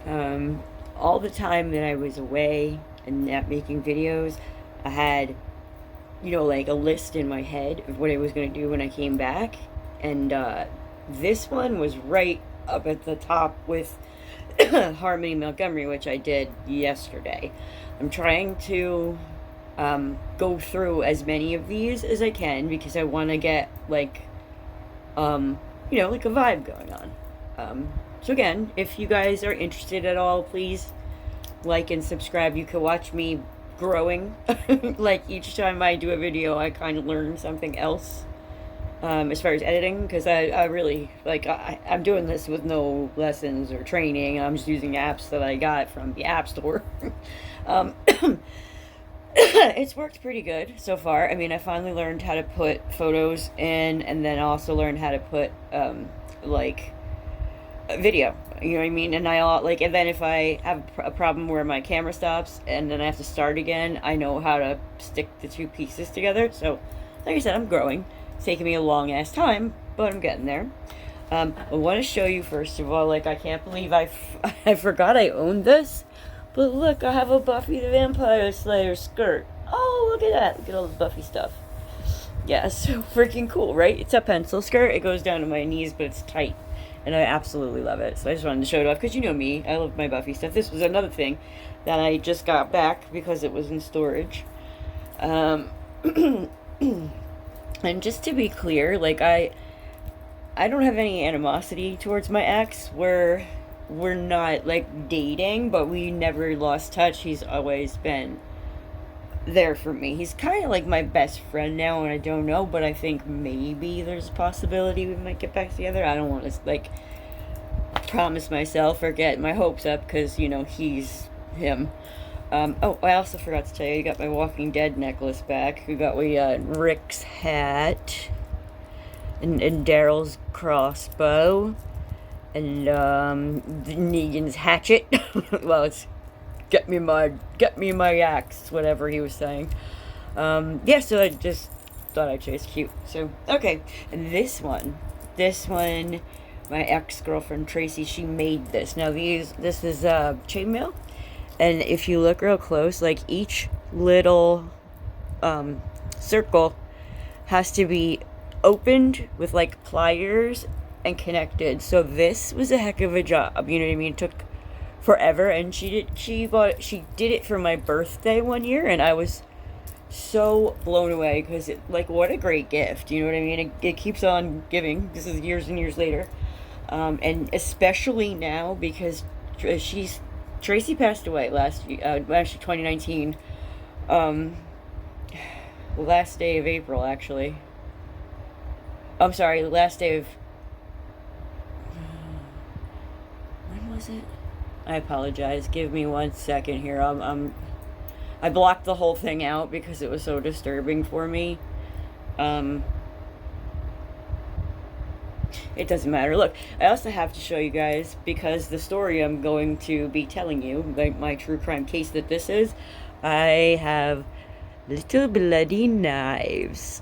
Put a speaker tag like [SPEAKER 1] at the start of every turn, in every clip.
[SPEAKER 1] All the time that I was away and not making videos, I had, like a list in my head of what I was going to do when I came back. And this one was right up at the top with Harmony Montgomery, which I did yesterday. I'm trying to go through as many of these as I can because I want to get like a vibe going on. So again, if you guys are interested at all, please like and subscribe. You can watch me growing. Like each time I do a video, I kind of learn something else. As far as editing, because I really I'm doing this with no lessons or training. I'm just using apps that I got from the App Store. um, it's worked pretty good so far. I mean, I finally learned how to put photos in, and then also learned how to put like a video. You know what I mean? And and then if I have a problem where my camera stops and then I have to start again, I know how to stick the two pieces together. So, like I said, I'm growing. It's taking me a long ass time, but I'm getting there. I want to show you first of all, I can't believe I forgot I owned this. But look, I have a Buffy the Vampire Slayer skirt. Oh, look at that. Look at all the Buffy stuff. Yeah, it's so freaking cool, right? It's a pencil skirt. It goes down to my knees, but it's tight. And I absolutely love it. So I just wanted to show it off because you know me. I love my Buffy stuff. This was another thing that I just got back because it was in storage. And just to be clear, I don't have any animosity towards my ex. We're not dating, but we never lost touch. He's always been there for me. He's kind of like my best friend now, and I don't know, but I think maybe there's a possibility we might get back together. I don't want to promise myself or get my hopes up because he's him. Oh, I also forgot to tell you, I got my Walking Dead necklace back. We got Rick's hat and Daryl's crossbow and Negan's hatchet. Well, it's get me my axe, whatever he was saying. Yeah, so I just thought I'd show it's cute. So okay, and this one, my ex-girlfriend Tracy, she made this. Now this is chainmail, and if you look real close, each little circle has to be opened with pliers and connected. So this was a heck of a job. You know what I mean? It took forever, and she did it for my birthday one year, and I was so blown away because what a great gift. You know what I mean? It keeps on giving. This is years and years later, and especially now because Tracy passed away last year, actually 2019, last day of April, actually. I'm sorry, the last day of, when was it? I apologize. Give me 1 second here. I blocked the whole thing out because it was so disturbing for me. It doesn't matter. Look, I also have to show you guys because the story I'm going to be telling you, my true crime case that this is, I have little bloody knives.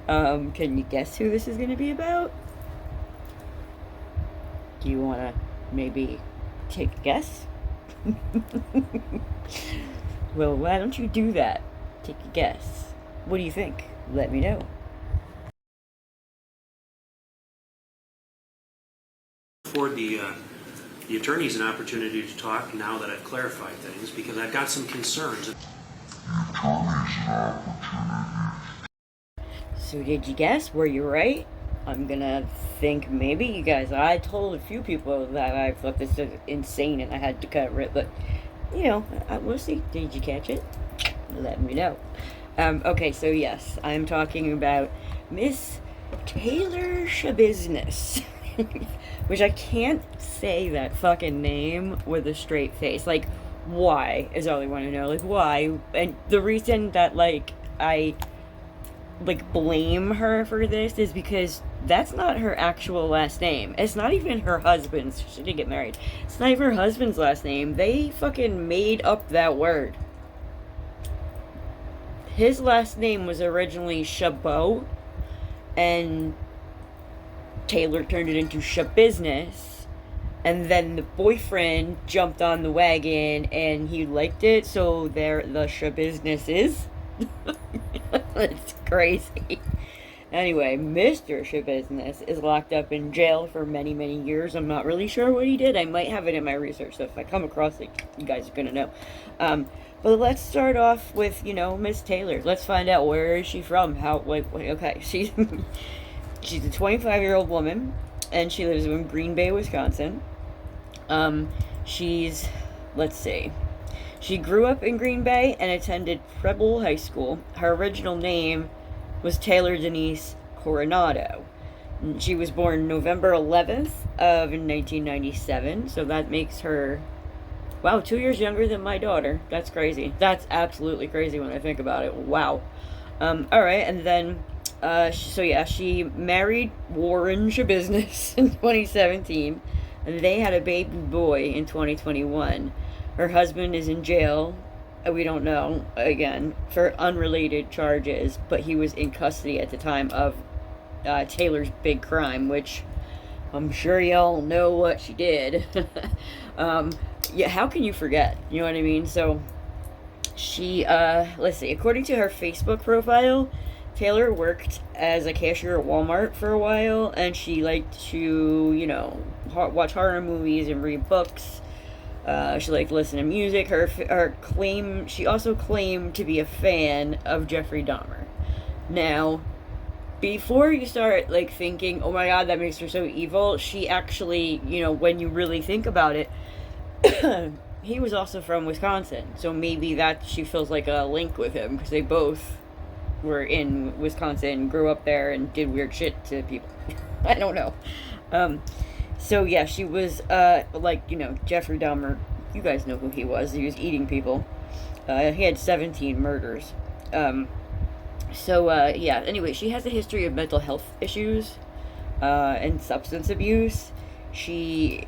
[SPEAKER 1] Can you guess who this is going to be about? Do you want to maybe take a guess? Well, why don't you do that? Take a guess. What do you think? Let me know.
[SPEAKER 2] Afford the attorneys an opportunity to talk now that I've clarified things because I've got some concerns.
[SPEAKER 1] So did you guess? Were you right? I'm gonna think maybe you guys. I told a few people that I thought this was insane and I had to cut it, but we'll see. Did you catch it? Let me know. Okay, so yes, I'm talking about Miss Taylor Schabusiness. Which I can't say that fucking name with a straight face. Why is all I want to know. Why? And the reason that I blame her for this is because that's not her actual last name. It's not even her husband's. She did get married. It's not even her husband's last name. They fucking made up that word. His last name was originally Chabot, and Taylor turned it into Schabusiness, And then the boyfriend jumped on the wagon and he liked it, so there the Schabusiness is. It's crazy. Anyway, Mr. Schabusiness is locked up in jail for many, many years. I'm not really sure what he did. I might have it in my research, so if I come across it, you guys are gonna know. But let's start off with, Miss Taylor. Let's find out, where is she from? Okay, she's a 25-year-old woman, and she lives in Green Bay, Wisconsin. She's, let's see, she grew up in Green Bay and attended Preble High School. Her original name was Taylor Denise Coronado. She was born November 11th of 1997, so that makes her, wow, 2 years younger than my daughter. That's crazy. That's absolutely crazy when I think about it. Wow. Alright, and then, she married Warren Schabusiness in 2017, and they had a baby boy in 2021. Her husband is in jail, we don't know, again, for unrelated charges, but he was in custody at the time of Taylor's big crime, which I'm sure y'all know what she did. Yeah, how can you forget? You know what I mean? So, she, let's see, according to her Facebook profile, Taylor worked as a cashier at Walmart for a while, and she liked to, watch horror movies and read books. She liked to listen to music. She also claimed to be a fan of Jeffrey Dahmer. Now, before you start, thinking, oh my god, that makes her so evil, she actually, when you really think about it, he was also from Wisconsin, so maybe that she feels like a link with him, because they both were in Wisconsin, grew up there, and did weird shit to people. I don't know. So yeah, she was, Jeffrey Dahmer, you guys know who he was. He was eating people. He had 17 murders. Anyway, she has a history of mental health issues, and substance abuse. She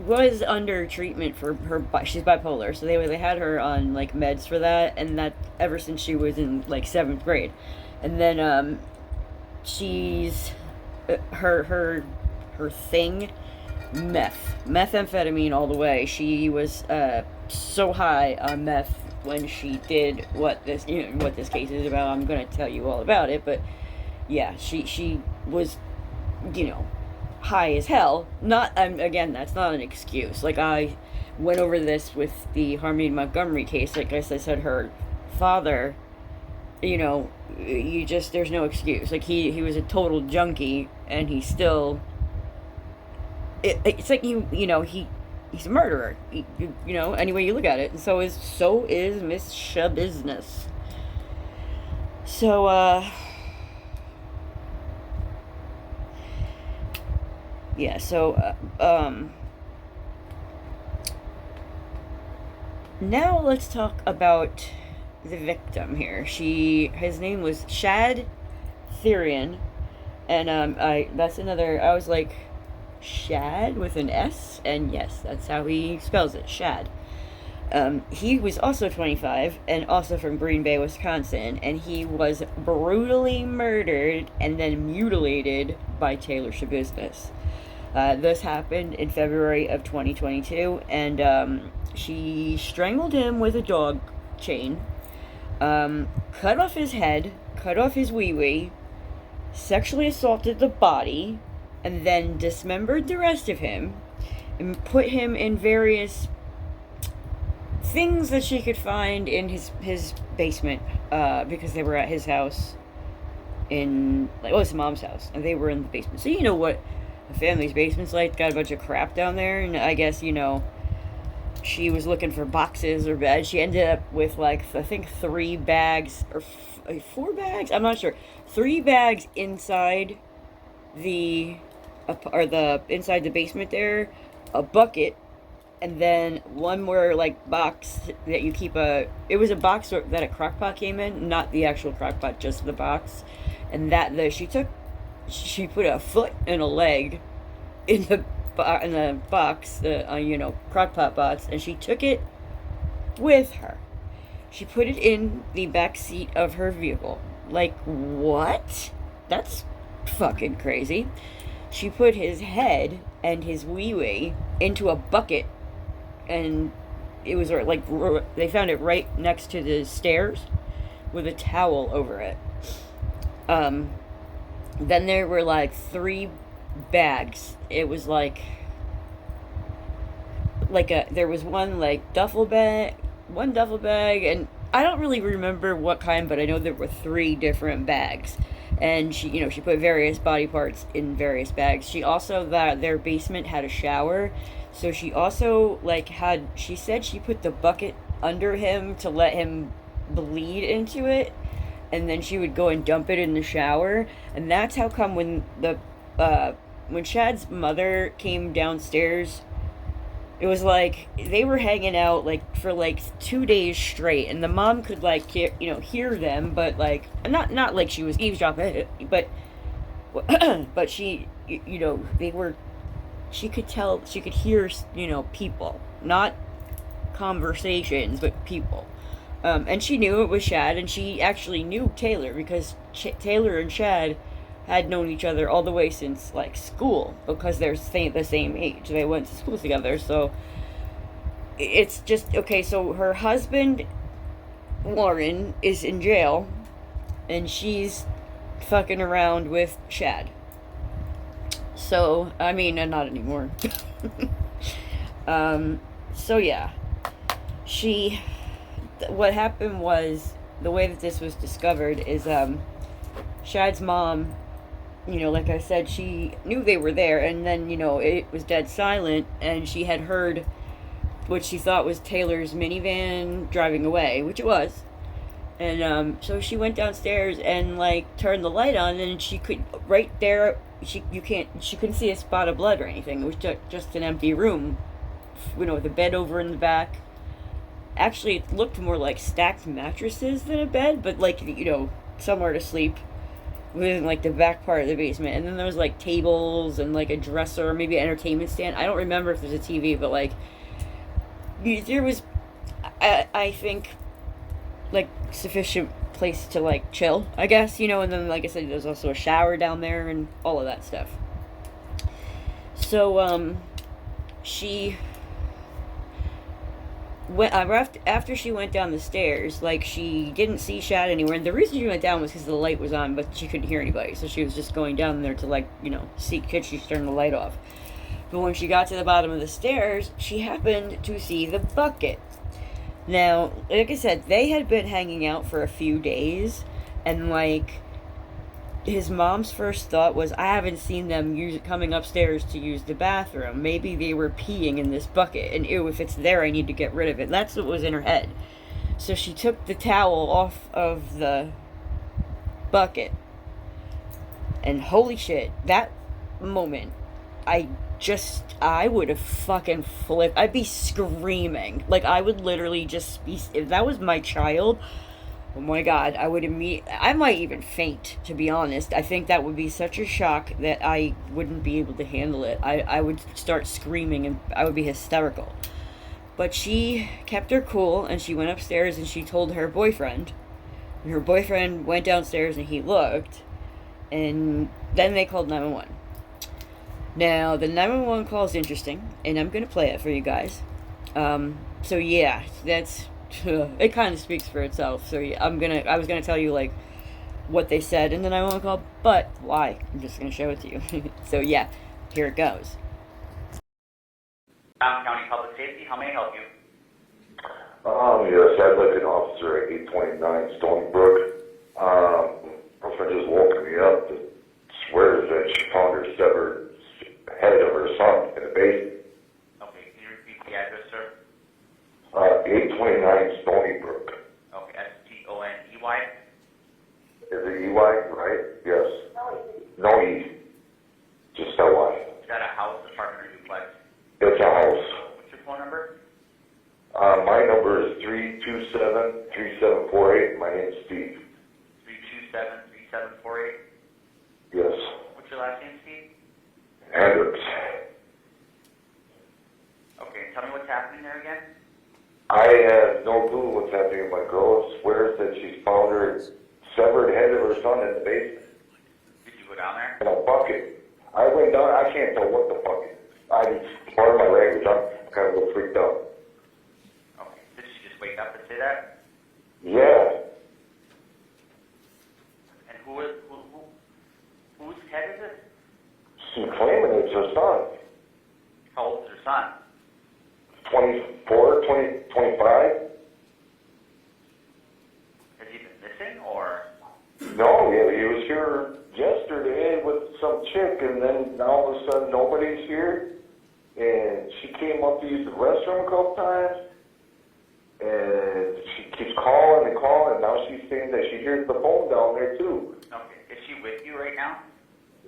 [SPEAKER 1] was under treatment for she's bipolar, so they had her on, meds for that, and that ever since she was in, 7th grade. And then, she's, her thing, methamphetamine all the way. She was so high on meth when she did what this case is about. I'm gonna tell you all about it, but yeah, she was, high as hell. Not again, that's not an excuse. I went over this with the Harmony Montgomery case. Like I said, her father, there's no excuse. He was a total junkie, and he still. It's he's a murderer. Any way you look at it. And so is Miss Schabusiness. So, yeah, so, now let's talk about the victim here. His name was Shad Thyrion, and, that's another, I was like, Shad with an S, and yes, that's how he spells it, Shad. He was also 25 and also from Green Bay, Wisconsin, and he was brutally murdered and then mutilated by Taylor Schabusiness. This happened in February of 2022, and she strangled him with a dog chain, cut off his head, cut off his wee-wee, sexually assaulted the body, and then dismembered the rest of him and put him in various things that she could find in his basement, because they were at his house his mom's house, and they were in the basement. So you know what a family's basement's like, got a bunch of crap down there, and I guess, she was looking for boxes or bags. She ended up with, I think 3 bags, or 4 bags, I'm not sure, 3 bags inside the inside the basement there, a bucket, and then one more box that you keep it was a box that a crock pot came in, not the actual crock pot, just the box, and she put a foot and a leg in the box, the crock pot box, and she took it with her. She put it in the back seat of her vehicle. What? That's fucking crazy. she put his head and his wee-wee into a bucket, and it was like they found it right next to the stairs with a towel over it. Then there were like 3 bags. It was like there was one like duffel bag, and I don't really remember what kind, but I know there were 3 different bags. And she put various body parts in various bags. She also, their basement had a shower, so she also she said she put the bucket under him to let him bleed into it, and then she would go and dump it in the shower. And that's how come when Shad's mother came downstairs, it was like they were hanging out like for like 2 days straight, and the mom could hear them, but like not like she was eavesdropping, but but they were. She could tell, she could hear people, not conversations, but people. And she knew it was Shad, and she actually knew Taylor because Taylor and Shad had known each other all the way since like school, because they're the same age. They went to school together, so it's just okay. So her husband Warren is in jail, and she's fucking around with Shad. So I mean, not anymore. So yeah, what happened was, the way that this was discovered is Shad's mom, like I said, she knew they were there, and then, it was dead silent, and she had heard what she thought was Taylor's minivan driving away, which it was. And so she went downstairs and turned the light on, and she could, right there, she couldn't see a spot of blood or anything. It was just an empty room, with a bed over in the back. Actually, it looked more like stacked mattresses than a bed, but somewhere to sleep within the back part of the basement. And then there was tables and a dresser, maybe an entertainment stand. I don't remember if there's a TV, but there was, I think, sufficient place to chill, I guess, and then like I said, there's also a shower down there and all of that stuff. So she after she went down the stairs, she didn't see Shad anywhere, and the reason she went down was because the light was on, but she couldn't hear anybody, so she was just going down there to see, could she turn the light off. But when she got to the bottom of the stairs, she happened to see the bucket. Now, like I said, they had been hanging out for a few days, and his mom's first thought was, I haven't seen them coming upstairs to use the bathroom. Maybe they were peeing in this bucket, and ew, if it's there, I need to get rid of it. That's what was in her head. So she took the towel off of the bucket, and holy shit, that moment, I would have fucking flipped. I'd be screaming. I would literally just be, if that was my child, oh my god, I might even faint, to be honest. I think that would be such a shock that I wouldn't be able to handle it. I would start screaming, and I would be hysterical. But she kept her cool, and she went upstairs, and she told her boyfriend. And her boyfriend went downstairs, and he looked, and then they called 911. Now, the 911 call is interesting, and I'm going to play it for you guys. So yeah, that's... it kind of speaks for itself. So yeah, I was gonna tell you what they said in the 911 call, but why? I'm just gonna show it to you. So yeah, here it goes.
[SPEAKER 3] County Public Safety, how may I help you?
[SPEAKER 4] Yes, I'd like an officer at 829 Stony Brook. Girlfriend just woken me up that swears that she found her severed head of her son in the basement.
[SPEAKER 3] Okay, can you repeat the address, sir?
[SPEAKER 4] 829 Stony Brook.
[SPEAKER 3] Okay, S-T-O-N-E-Y?
[SPEAKER 4] Is it EY, right? Yes. No E. Just L-Y.
[SPEAKER 3] Is that a house, apartment, or duplex?
[SPEAKER 4] It's a house.
[SPEAKER 3] What's your phone number?
[SPEAKER 4] My number is 327-3748. My name's Steve.
[SPEAKER 3] 327-3748?
[SPEAKER 4] Yes.
[SPEAKER 3] What's your last name, Steve?
[SPEAKER 4] Hendricks.
[SPEAKER 3] Okay, tell me what's happening there again?
[SPEAKER 4] I have no clue what's happening. My girl swears that she's found her severed head of her son in the basement.
[SPEAKER 3] Did you go down there?
[SPEAKER 4] In a bucket. I went down, I can't tell what the fuck it is. Pardon my language, I'm kind of a little freaked out.
[SPEAKER 3] Okay. Did she just wake up and say that?
[SPEAKER 4] Yeah.
[SPEAKER 3] And whose head is it?
[SPEAKER 4] She's claiming it's her son.
[SPEAKER 3] How old is her son?
[SPEAKER 4] 24, 25?
[SPEAKER 3] Has he been missing or?
[SPEAKER 4] No, yeah, he was here yesterday with some chick, and then all of a sudden nobody's here. And she came up to use the restroom a couple times, and she keeps calling and calling. Now she's saying that she hears the phone down there too.
[SPEAKER 3] Okay. Is she with you right now?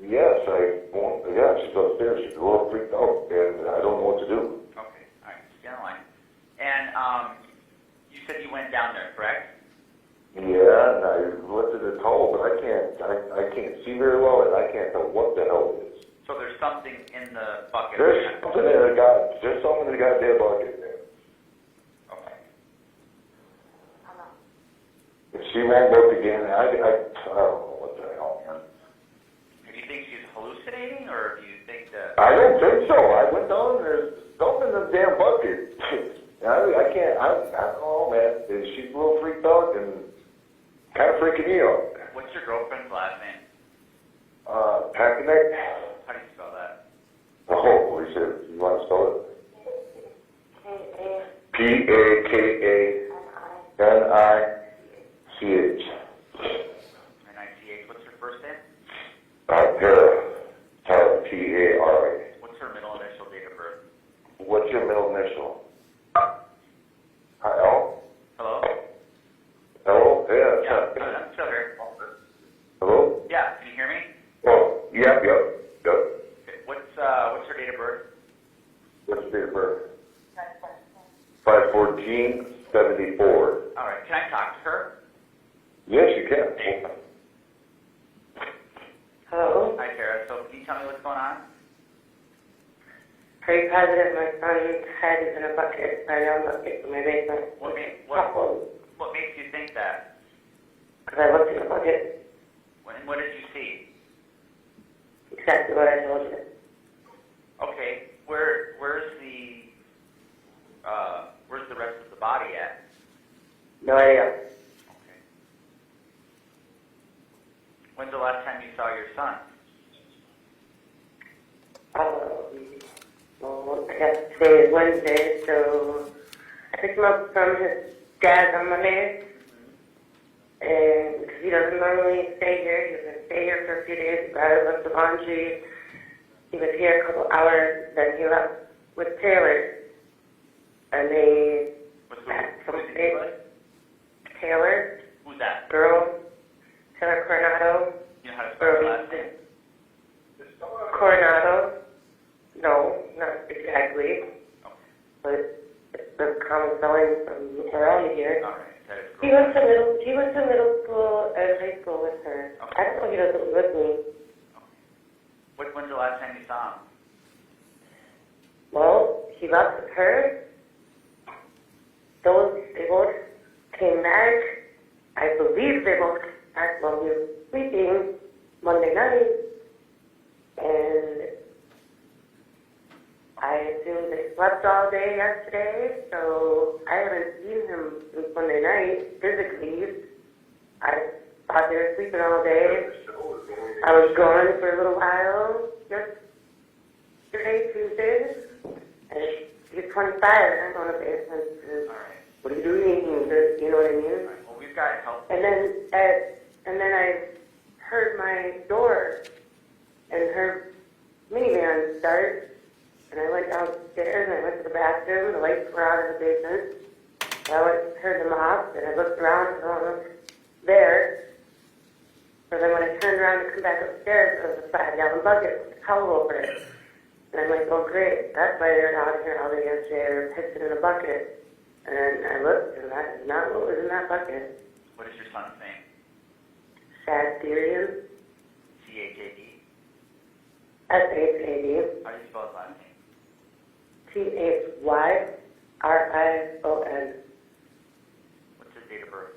[SPEAKER 4] Yes, yeah, she's upstairs. She's a little freaked out, and I don't know what to do.
[SPEAKER 3] Okay. All right. Stay on the line. And you said you went down there, correct?
[SPEAKER 4] Yeah, and I lifted the toe, but I can't see very well, and I can't tell what the hell it is.
[SPEAKER 3] So there's something in the bucket.
[SPEAKER 4] There's something in the goddamn bucket there.
[SPEAKER 3] Okay.
[SPEAKER 4] If she won't look again, I don't know what the hell, man.
[SPEAKER 3] Do you think she's hallucinating, or do you think that?
[SPEAKER 4] I don't think so. I went down and there's something in the damn bucket. I don't know, man. She's a little freaked out and kind of freaking me out.
[SPEAKER 3] What's your girlfriend's last name?
[SPEAKER 4] Packanek?
[SPEAKER 3] How do you spell that?
[SPEAKER 4] Oh, holy shit. You want to spell it? P-A-K-A-N-I-C-H.
[SPEAKER 3] N-I-C-H. What's her first name?
[SPEAKER 4] Tara. Tara, T-A-R-A.
[SPEAKER 3] What's her middle initial, date of birth?
[SPEAKER 4] What's your middle initial? L?
[SPEAKER 3] Hello?
[SPEAKER 4] Hello? Yeah.
[SPEAKER 3] I'm still here.
[SPEAKER 4] Hello?
[SPEAKER 3] Yeah, can you hear me?
[SPEAKER 4] Oh, yep.
[SPEAKER 3] Okay. What's her date of birth?
[SPEAKER 4] What's your date of birth? 5/14/74.
[SPEAKER 3] All right. Can I talk to her?
[SPEAKER 4] Yes, you can.
[SPEAKER 5] Hello?
[SPEAKER 3] Hi, Tara. So can you tell me what's going on?
[SPEAKER 5] Are you positive my son's head is in a bucket, a round bucket in my basement?
[SPEAKER 3] What makes you think that?
[SPEAKER 5] Because I looked in the bucket,
[SPEAKER 3] What did you see?
[SPEAKER 5] exactly what I told you.
[SPEAKER 3] Okay. Where's the rest of the body at?
[SPEAKER 5] No idea.
[SPEAKER 3] Okay. When's the last time you saw your son?
[SPEAKER 5] Well, I guess today is Wednesday, so I picked him up from his dad's on Monday. And because he doesn't normally stay here, he was going to stay here for a few days, but I left the laundry. He was here a couple hours, then he left with Taylor. And they had some Taylor,
[SPEAKER 3] Who's that?
[SPEAKER 5] girl, Taylor Coronado.
[SPEAKER 3] You know how to spell her last name?
[SPEAKER 5] Coronado. No, not exactly.
[SPEAKER 3] Okay.
[SPEAKER 5] But it's the common spelling from around here.
[SPEAKER 3] All right. That is
[SPEAKER 5] He went to middle school and high school with her.
[SPEAKER 3] Okay.
[SPEAKER 5] I don't know if he does it with me.
[SPEAKER 3] When's the last time you saw him?
[SPEAKER 5] Well, he left with her. They both came back. I believe they both came back while we were sleeping Monday night. And I assume they slept all day yesterday, so I haven't seen him since Monday night physically. I thought they were sleeping all day. I was gone for a little while yesterday, Tuesday, and he's 25 and I'm going to basement.
[SPEAKER 3] All right.
[SPEAKER 5] What are you doing? You know what I mean?
[SPEAKER 3] All right. Well, we've got help.
[SPEAKER 5] And then I heard my door and her minivan start. And I went downstairs and I went to the bathroom. The lights were out in the basement. So I turned them off and I looked around and I was there. So then when I turned around to come back upstairs, there was a 5-gallon bucket with a towel over it. And I'm like, oh great, that's why they're out here all day yesterday. They were pissing in a bucket. And I looked and that is not what was in that bucket.
[SPEAKER 3] What is your son's name?
[SPEAKER 5] Shad Thyrion,
[SPEAKER 3] C-H-A-D.
[SPEAKER 5] S-H-A-D,
[SPEAKER 3] How do you spell his last name?
[SPEAKER 5] T-H-Y-R-I-O-N.
[SPEAKER 3] What's his date of birth?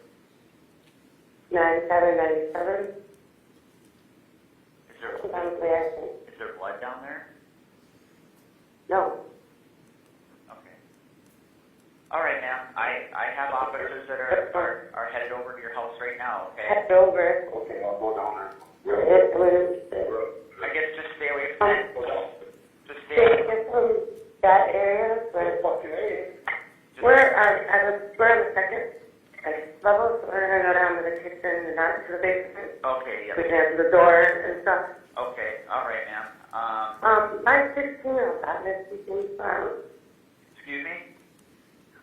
[SPEAKER 5] 9797.
[SPEAKER 3] Is there
[SPEAKER 5] Is there
[SPEAKER 3] blood
[SPEAKER 5] No.
[SPEAKER 3] Okay. All right, ma'am. I have officers that are headed over to your house right now, okay?
[SPEAKER 5] Head over.
[SPEAKER 4] Okay, I'll go down there.
[SPEAKER 3] I guess just stay away from it. Just stay away from
[SPEAKER 5] Stay from that area, but
[SPEAKER 4] Fucking A.
[SPEAKER 5] we're on the second level, so we're gonna go down to the kitchen and not to the basement.
[SPEAKER 3] Okay,
[SPEAKER 5] We
[SPEAKER 3] yeah.
[SPEAKER 5] can answer the door and stuff.
[SPEAKER 3] Okay, all right, ma'am.
[SPEAKER 5] My 16-year-old daughter is sleeping.
[SPEAKER 3] Excuse me?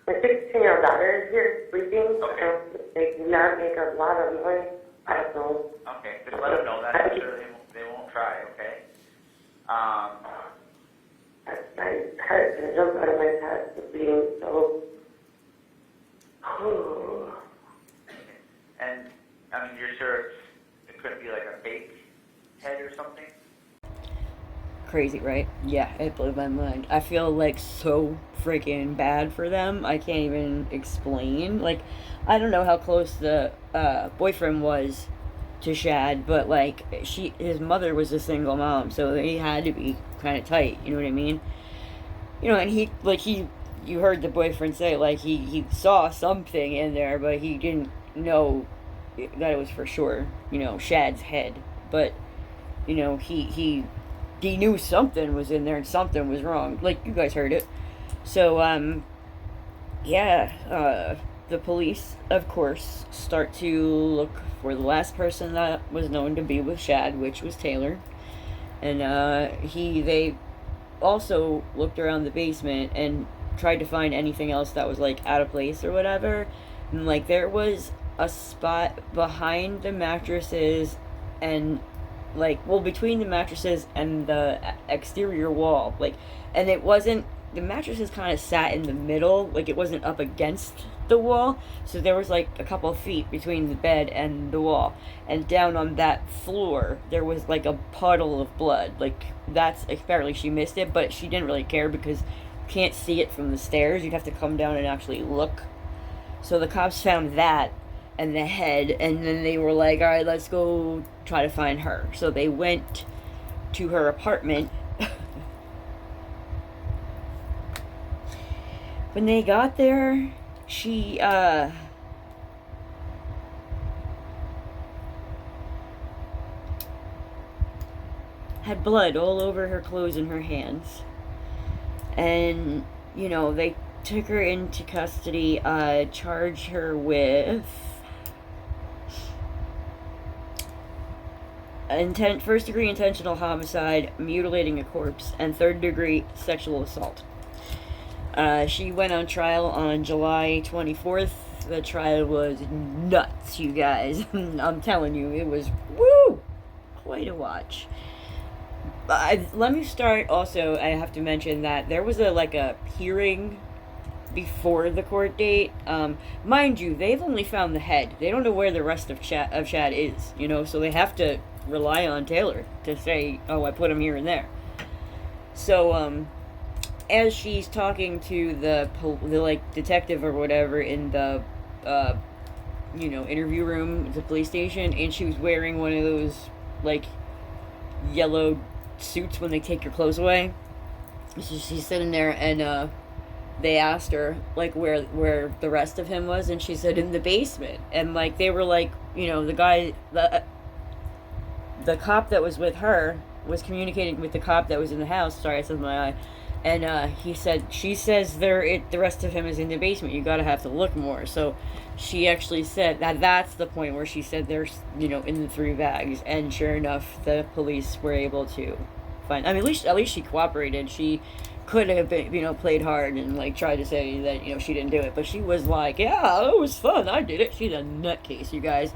[SPEAKER 5] My 16-year-old daughter is here sleeping.
[SPEAKER 3] Okay.
[SPEAKER 5] So they do not make a lot of noise. I don't know.
[SPEAKER 3] Okay, just let them know that. I'm sure they won't try, okay?
[SPEAKER 5] My heart just jumped out of my head. It's beating so.
[SPEAKER 3] And, I mean, you're sure it couldn't be like a fake head or something?
[SPEAKER 1] Crazy, right? Yeah, it blew my mind. I feel like so freaking bad for them. I can't even explain. Like, I don't know how close the boyfriend was to Shad, but like his mother was a single mom, so they had to be kind of tight. You know what I mean? You know, and you heard the boyfriend say like he saw something in there, but he didn't know that it was for sure. You know, Shad's head, but you know he knew something was in there and something was wrong. Like, you guys heard it. So, the police, of course, start to look for the last person that was known to be with Shad, which was Taylor. And, they also looked around the basement and tried to find anything else that was, like, out of place or whatever. And, like, there was a spot behind the mattresses and between the mattresses and the exterior wall, and it wasn't, the mattresses kind of sat in the middle, like it wasn't up against the wall, so there was like a couple of feet between the bed and the wall, and down on that floor, there was like a puddle of blood, apparently she missed it, but she didn't really care because you can't see it from the stairs, you'd have to come down and actually look. So the cops found that, and the head, and then they were like, all right, let's go try to find her. So they went to her apartment. When they got there, she had blood all over her clothes and her hands. And, you know, they took her into custody, charged her with first-degree intentional homicide, mutilating a corpse, and third-degree sexual assault. She went on trial on July 24th. The trial was nuts, you guys. I'm telling you, it was, quite a watch. Let me start also, I have to mention that there was a hearing before the court date. Mind you, they've only found the head. They don't know where the rest of Shad is, you know, so they have to rely on Taylor to say, oh, I put him here and there. So, as she's talking to the detective or whatever in the, interview room at the police station, and she was wearing one of those, yellow suits when they take your clothes away. So she's sitting there, and, they asked her, where the rest of him was, and she said in the basement. And, they were the cop that was with her was communicating with the cop that was in the house. Sorry, I said my eye. And she says the rest of him is in the basement. You gotta have to look more. So she actually said that's the point where she said they're, in the 3 bags. And sure enough, the police were able to find. I mean, at least she cooperated. She could have been, played hard and tried to say that she didn't do it, but she was like, yeah, it was fun. I did it. She's a nutcase, you guys.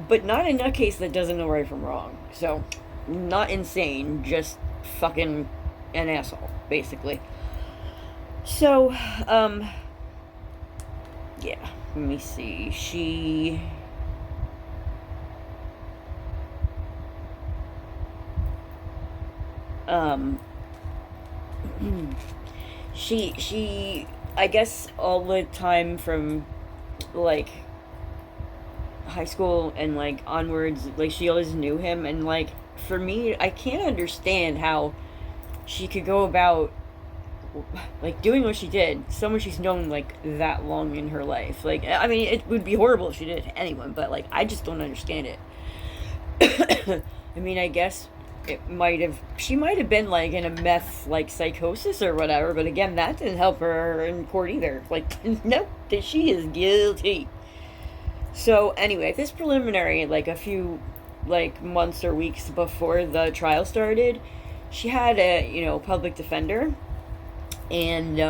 [SPEAKER 1] But not a nutcase that doesn't know right from wrong. So, not insane, just fucking an asshole, basically. So, yeah, let me see. She I guess all the time from high school and onwards, she always knew him, and for me, I can't understand how she could go about like doing what she did, someone she's known like that long in her life. Like, I mean, it would be horrible if she did it to anyone, but like, I just don't understand it. I mean, I guess she might have been like in a meth like psychosis or whatever, but again, that didn't help her in court either. Like, nope, she is guilty. So anyway, this preliminary, like a few like months or weeks before the trial started, she had a, public defender, and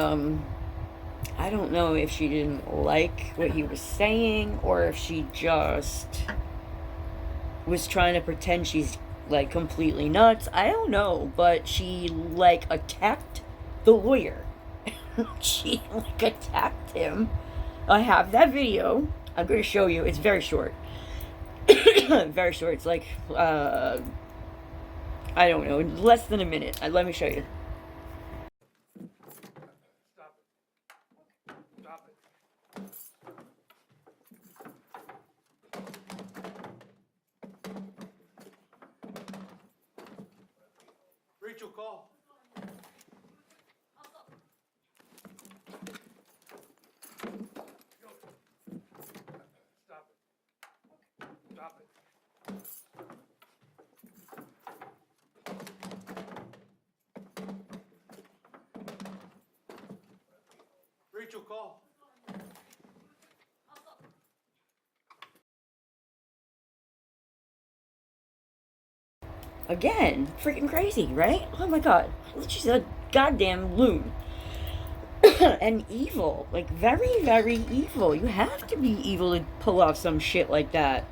[SPEAKER 1] I don't know if she didn't like what he was saying or if she just was trying to pretend she's like completely nuts. I don't know, but she like attacked the lawyer. She like attacked him. I have that video. I'm going to show you. It's very short. Very short. It's like I don't know, less than a minute. Let me show you.
[SPEAKER 6] Stop it. Rachel, call. Stop it. Stop it. Rachel, call.
[SPEAKER 1] Again, freaking crazy, right? Oh my god. She's a goddamn loon. And evil. Like, very, very evil. You have to be evil to pull off some shit like that.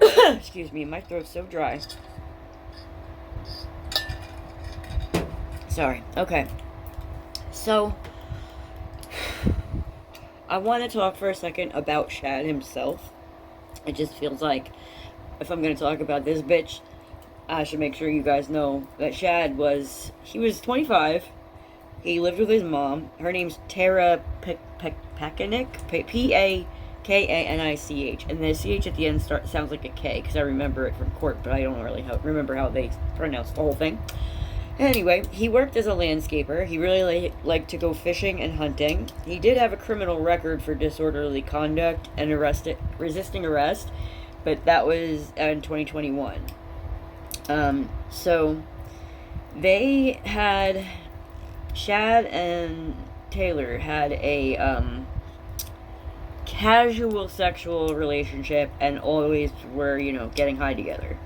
[SPEAKER 1] Excuse me, my throat's so dry. Sorry. Okay. So, I want to talk for a second about Shad himself. It just feels like if I'm going to talk about this bitch, I should make sure you guys know that he was 25. He lived with his mom. Her name's Tara Pakanik, P-A-K-A-N-I-C-H. And the C-H at the end sounds like a K, because I remember it from court, but I don't really remember how they pronounce the whole thing. Anyway, he worked as a landscaper. He really liked to go fishing and hunting. He did have a criminal record for disorderly conduct and resisting arrest, but that was in 2021. So they had, Shad and Taylor had a casual sexual relationship and always were, getting high together.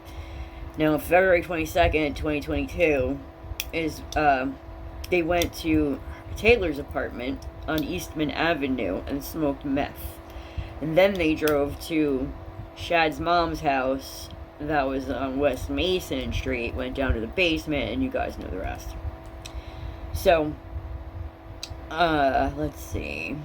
[SPEAKER 1] Now, February 22nd, 2022 is, they went to Taylor's apartment on Eastman Avenue and smoked meth. And then they drove to Shad's mom's house that was on West Mason Street, went down to the basement, and you guys know the rest. So, let's see.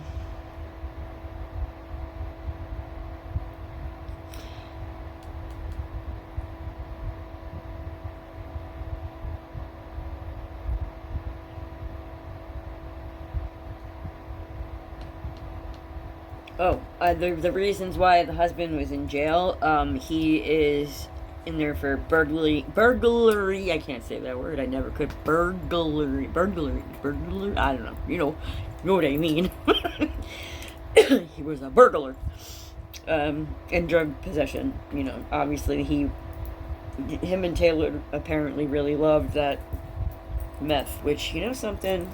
[SPEAKER 1] Oh, the reasons why the husband was in jail, he is in there for burglary, I can't say that word, I never could, burglary, I don't know, you know what I mean. He was a burglar, and drug possession, obviously him and Taylor apparently really loved that meth, which, something,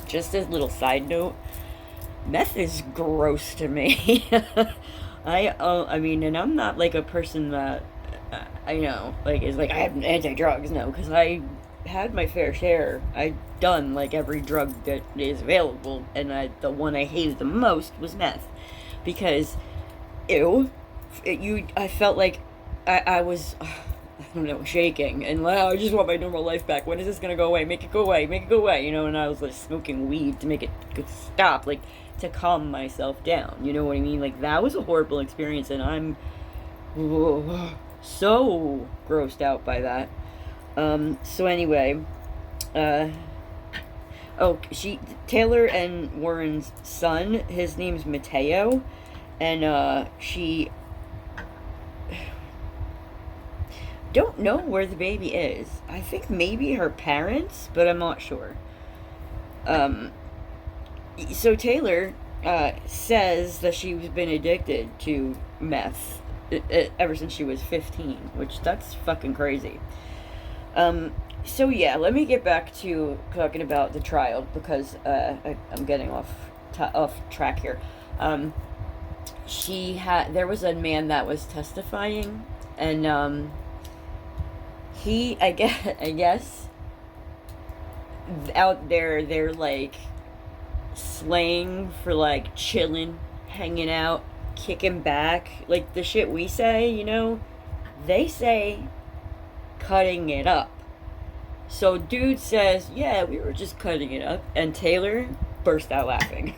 [SPEAKER 1] just as a little side note, meth is gross to me. I mean, and I'm not like a person that I know, like, is like, I have anti-drugs, no, because I had my fair share. I'd done like every drug that is available, and the one I hated the most was meth, because I felt like I was, I don't know, shaking, and like, I just want my normal life back. When is this gonna go away? Make it go away, and I was like smoking weed to make it stop, like, to calm myself down, you know what I mean? Like, that was a horrible experience, and I'm so grossed out by that. So anyway, Taylor and Warren's son, his name's Mateo, and she don't know where the baby is. I think maybe her parents, but I'm not sure. So Taylor says that she's been addicted to meth ever since she was 15, which that's fucking crazy. So yeah, let me get back to talking about the trial because I'm getting off track here. There was a man that was testifying, and I guess out there they're like slang for like chilling, hanging out, kicking back, like the shit we say, they say cutting it up. So dude says, yeah, we were just cutting it up, and Taylor burst out laughing.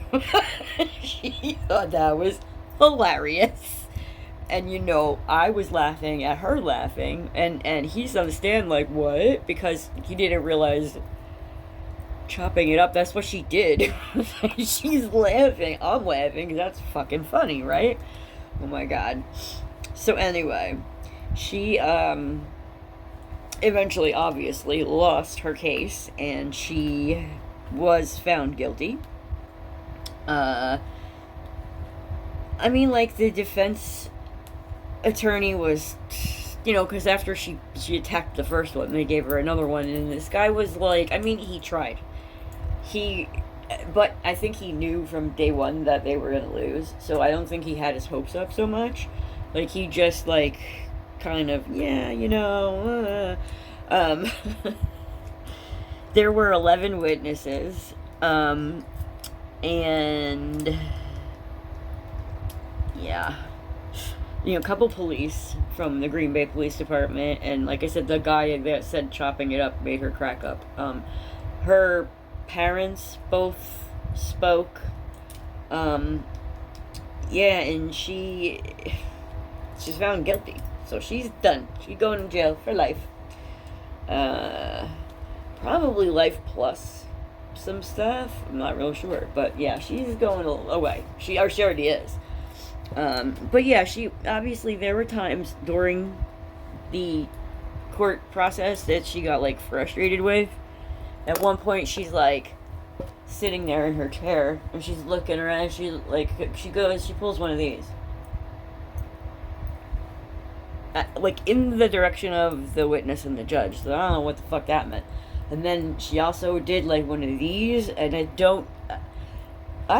[SPEAKER 1] She thought that was hilarious. And I was laughing at her laughing, and he's on the stand like, what? Because he didn't realize chopping it up, that's what she did. She's laughing. I'm laughing because that's fucking funny, right? Oh my god. So anyway, she eventually obviously lost her case, and she was found guilty. I mean, like, the defense attorney was, because after she attacked the first one, they gave her another one, and this guy was like, I mean, he tried. But I think he knew from day one that they were gonna lose, so I don't think he had his hopes up so much. Like, he just, like, kind of, there were 11 witnesses, and, yeah, a couple police from the Green Bay Police Department, and like I said, the guy that said chopping it up made her crack up. Her parents both spoke, yeah, and she's found guilty, so she's done. She's going to jail for life. Probably life plus some stuff. I'm not real sure, but yeah, she's going away. She already is. But yeah, obviously there were times during the court process that she got like frustrated with. At one point, she's like sitting there in her chair and she's looking around. She pulls one of these, like in the direction of the witness and the judge. So I don't know what the fuck that meant. And then she also did like one of these, and I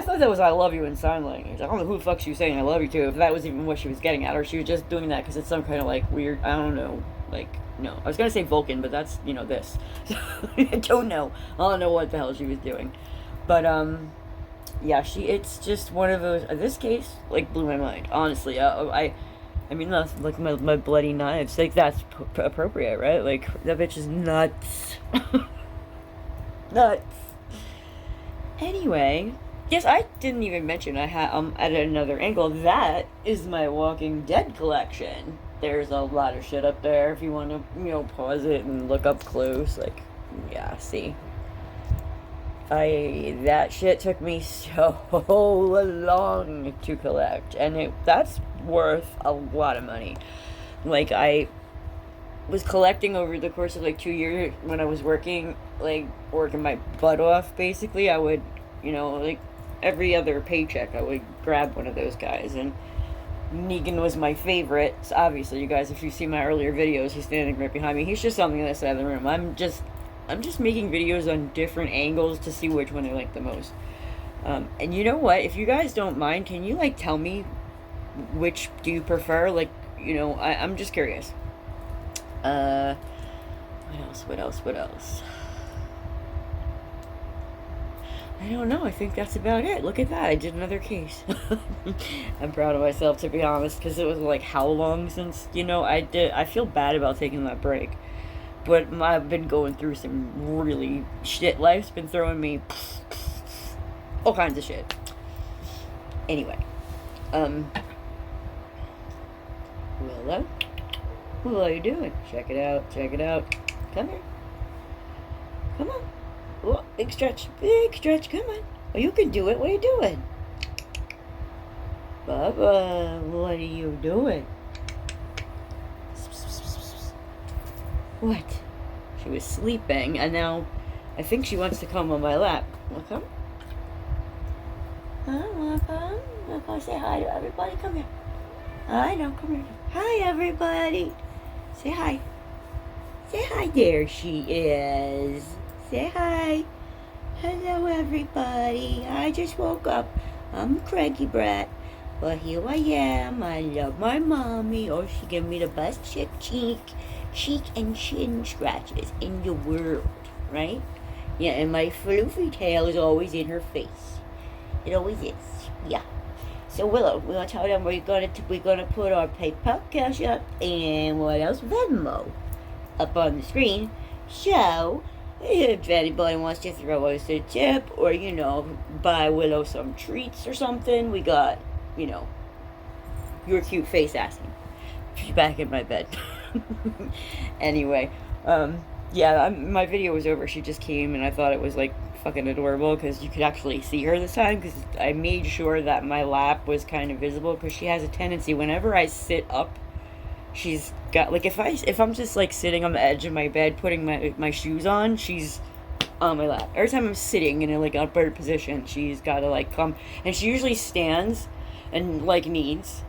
[SPEAKER 1] thought that was "I love you" in sign language. I don't know who the fuck she was saying "I love you" to, if that was even what she was getting at, or she was just doing that because it's some kind of like weird, I don't know, like, no. I was gonna say Vulcan, but that's, this. I don't know. I don't know what the hell she was doing. But, yeah, it's just one of those, this case, like, blew my mind, honestly. I mean, that's, like, my bloody knives, like, that's appropriate, right? Like, that bitch is nuts. Nuts. Anyway, yes, I didn't even mention I had, at another angle, that is my Walking Dead collection. There's a lot of shit up there if you want to, pause it and look up close. Like, yeah, see. That shit took me so long to collect, and that's worth a lot of money. Like, I was collecting over the course of like 2 years when I was working my butt off, basically. I would, like every other paycheck, I would grab one of those guys, and Negan was my favorite. So obviously, you guys, if you see my earlier videos, he's standing right behind me. He's just on the other side of the room. I'm just making videos on different angles to see which one I like the most. And you know what? If you guys don't mind, can you like tell me which do you prefer? Like, I'm just curious. What else? I don't know. I think that's about it. Look at that. I did another case. I'm proud of myself, to be honest, because it was like how long since, I feel bad about taking that break. But I've been going through some really shit. Life's been throwing me all kinds of shit. Anyway. Willow? What are you doing? Check it out. Come here. Come on. Oh, big stretch, come on. Oh, you can do it. What are you doing? Bubba, what are you doing? What? She was sleeping, and now I think she wants to come on my lap. Wanna come? Huh? Wanna come? Wanna come say hi to everybody? Come here. I know, come here. Hi, everybody. Say hi. Say hi. There she is. Say hi. Hello, everybody. I just woke up. I'm a craggy brat. But here I am. I love my mommy. Oh, she gave me the best cheek and chin scratches in the world, right? Yeah, and my floofy tail is always in her face. It always is. Yeah. So Willow, we're gonna tell them we're gonna put our PayPal cash up and what else? Venmo up on the screen. So if anybody wants to throw us a tip or, you know, buy Willow some treats or something, we got, you know, your cute face asking. She's back in my bed. Anyway, yeah, my video was over. She just came and I thought it was like fucking adorable because you could actually see her this time because I made sure that my lap was kind of visible because she has a tendency whenever I sit up, she's got like if I'm just like sitting on the edge of my bed putting my shoes on, she's on my lap. Every time I'm sitting in a like upward position, she's got to like come, and she usually stands and like kneads.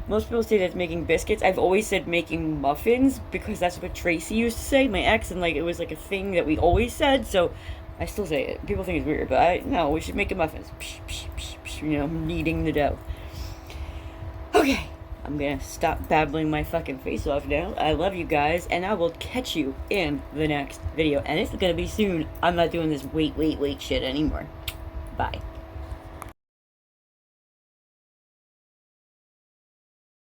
[SPEAKER 1] Most people say that's making biscuits. I've always said making muffins because that's what Tracy used to say, my ex, and like it was like a thing that we always said. So I still say it. People think it's weird, but no, we should make a muffins. You know, kneading the dough. Okay, I'm gonna stop babbling my fucking face off now. I love you guys, and I will catch you in the next video. And it's gonna be soon. I'm not doing this wait shit anymore. Bye.